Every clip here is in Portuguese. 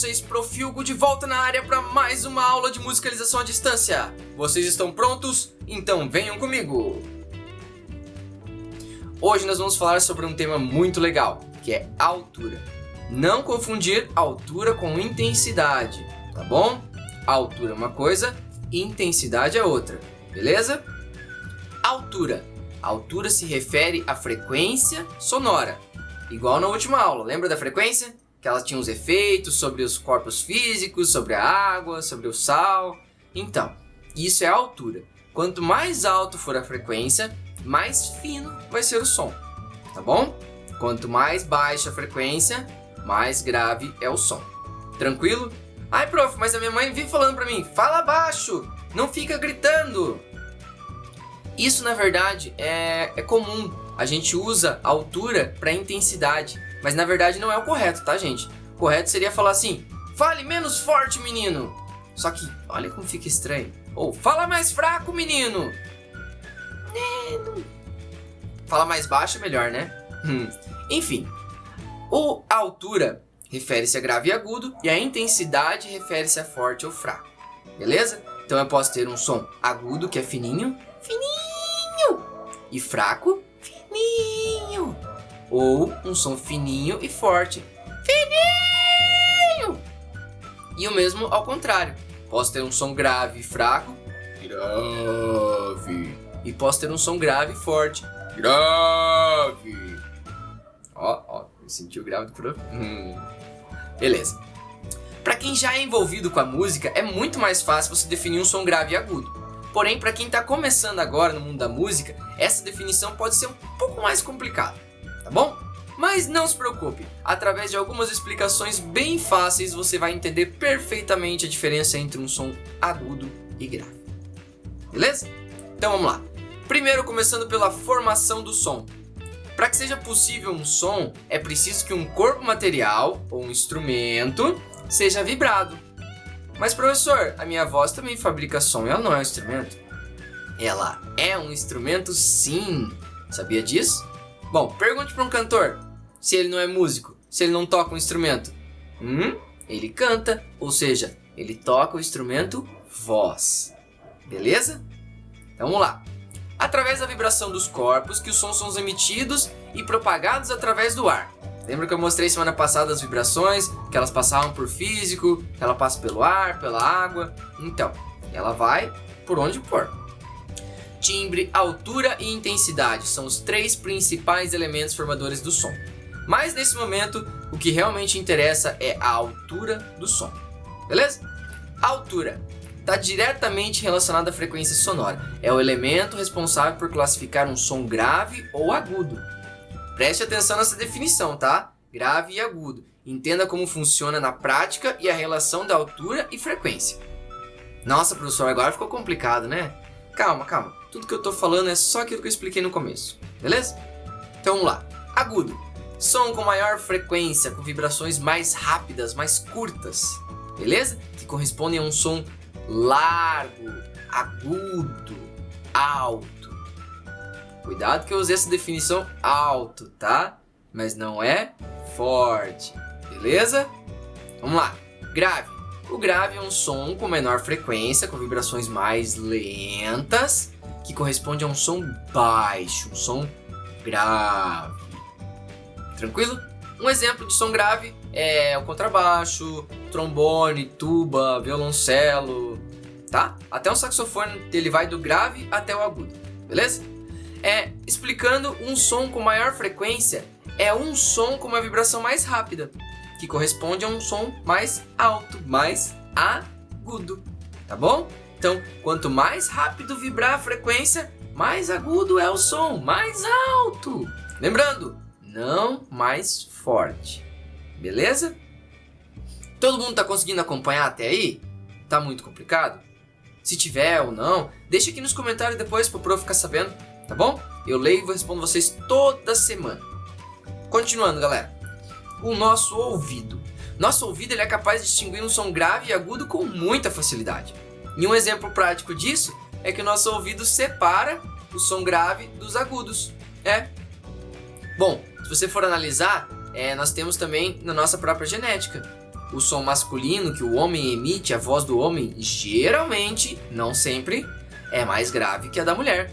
vocês, Prof. Hugo, de volta na área para mais uma aula de musicalização à distância. Vocês estão prontos? Então venham comigo! Hoje nós vamos falar sobre um tema muito legal, que é altura. Não confundir altura com intensidade, tá bom? Altura é uma coisa, intensidade é outra, beleza? Altura. Altura se refere à frequência sonora. Igual na última aula, lembra da frequência? Que ela tinha os efeitos sobre os corpos físicos, sobre a água, sobre o sal. Então, isso é a altura. Quanto mais alto for a frequência, mais fino vai ser o som, tá bom? Quanto mais baixa a frequência, mais grave é o som. Tranquilo? Ai, prof, mas a minha mãe vive falando pra mim, fala baixo, não fica gritando. Isso, na verdade, é comum. A gente usa altura para intensidade, mas na verdade não é o correto, tá, gente? O correto seria falar assim, fale menos forte, menino. Só que, olha como fica estranho. Ou, fala mais fraco, menino. Fala mais baixo é melhor, né? Enfim, a altura refere-se a grave e agudo e a intensidade refere-se a forte ou fraco. Beleza? Então eu posso ter um som agudo, que é fininho, e fraco, fininho. Ou um som fininho e forte, fininho. E o mesmo ao contrário. Posso ter um som grave e fraco, grave. E posso ter um som grave e forte, grave. Ó, sentiu o grave do prof? Beleza. Para quem já é envolvido com a música, é muito mais fácil você definir um som grave e agudo. Porém, para quem está começando agora no mundo da música, essa definição pode ser um pouco mais complicada, tá bom? Mas não se preocupe, através de algumas explicações bem fáceis você vai entender perfeitamente a diferença entre um som agudo e grave. Beleza? Então vamos lá. Primeiro, começando pela formação do som. Para que seja possível um som, é preciso que um corpo material ou um instrumento seja vibrado. Mas professor, a minha voz também fabrica som e ela não é um instrumento? Ela é um instrumento sim, sabia disso? Bom, pergunte para um cantor se ele não é músico, se ele não toca um instrumento. Ele canta, ou seja, ele toca o instrumento voz. Beleza? Então vamos lá. Através da vibração dos corpos que os sons são emitidos e propagados através do ar. Lembra que eu mostrei semana passada as vibrações, que elas passavam por físico, que ela passa pelo ar, pela água. Então, ela vai por onde for. Timbre, altura e intensidade são os três principais elementos formadores do som. Mas nesse momento, o que realmente interessa é a altura do som. Beleza? A altura está diretamente relacionada à frequência sonora. É o elemento responsável por classificar um som grave ou agudo. Preste atenção nessa definição, tá? Grave e agudo. Entenda como funciona na prática e a relação da altura e frequência. Nossa, professor, agora ficou complicado, né? Calma. Tudo que eu tô falando é só aquilo que eu expliquei no começo, beleza? Então vamos lá. Agudo. Som com maior frequência, com vibrações mais rápidas, mais curtas, beleza? Que correspondem a um som largo, agudo, alto. Cuidado que eu usei essa definição alto, tá? Mas não é forte, beleza? Vamos lá. Grave. O grave é um som com menor frequência, com vibrações mais lentas, que corresponde a um som baixo, um som grave. Tranquilo? Um exemplo de som grave é o contrabaixo, trombone, tuba, violoncelo, tá? Até o saxofone, ele vai do grave até o agudo, beleza? Explicando, um som com maior frequência é um som com uma vibração mais rápida, que corresponde a um som mais alto, mais agudo, tá bom? Então, quanto mais rápido vibrar a frequência, mais agudo é o som, mais alto. Lembrando, não mais forte, beleza? Todo mundo tá conseguindo acompanhar até aí? Tá muito complicado? Se tiver ou não, deixa aqui nos comentários depois pro prof ficar sabendo. Tá bom? Eu leio e vou responder vocês toda semana. Continuando, galera. O nosso ouvido. Nosso ouvido ele é capaz de distinguir um som grave e agudo com muita facilidade. E um exemplo prático disso é que o nosso ouvido separa o som grave dos agudos. Bom, se você for analisar, nós temos também na nossa própria genética. o som masculino que o homem emite, a voz do homem, geralmente, não sempre, é mais grave que a da mulher.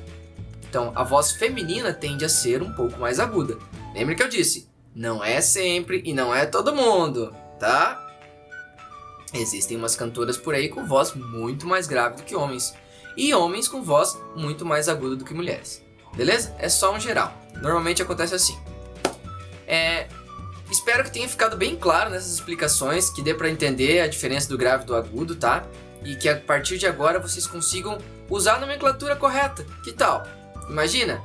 Então, a voz feminina tende a ser um pouco mais aguda. Lembra que eu disse, não é sempre e não é todo mundo, tá? Existem umas cantoras por aí com voz muito mais grave do que homens. E homens com voz muito mais aguda do que mulheres. Beleza? É só um geral. Normalmente acontece assim. Espero que tenha ficado bem claro nessas explicações, que dê pra entender a diferença do grave e do agudo, tá? E que a partir de agora vocês consigam usar a nomenclatura correta. Que tal? Imagina?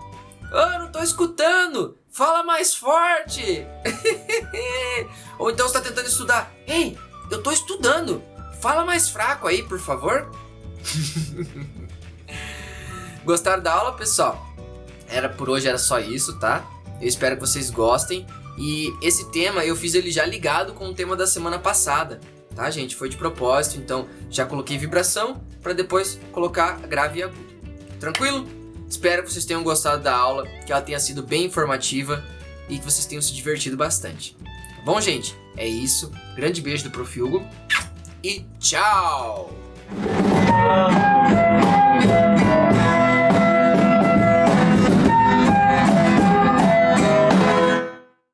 Ah, não tô escutando! Fala mais forte! Ou então você tá tentando estudar. Ei, eu tô estudando! Fala mais fraco aí, por favor. Gostaram da aula, pessoal? Por hoje era só isso, tá? Eu espero que vocês gostem. E esse tema eu fiz ele já ligado com o tema da semana passada, tá, gente? Foi de propósito, então já coloquei vibração para depois colocar grave e agudo. Tranquilo? Espero que vocês tenham gostado da aula, que ela tenha sido bem informativa e que vocês tenham se divertido bastante. Tá bom, gente? É isso. Grande beijo do Prof. Hugo e tchau!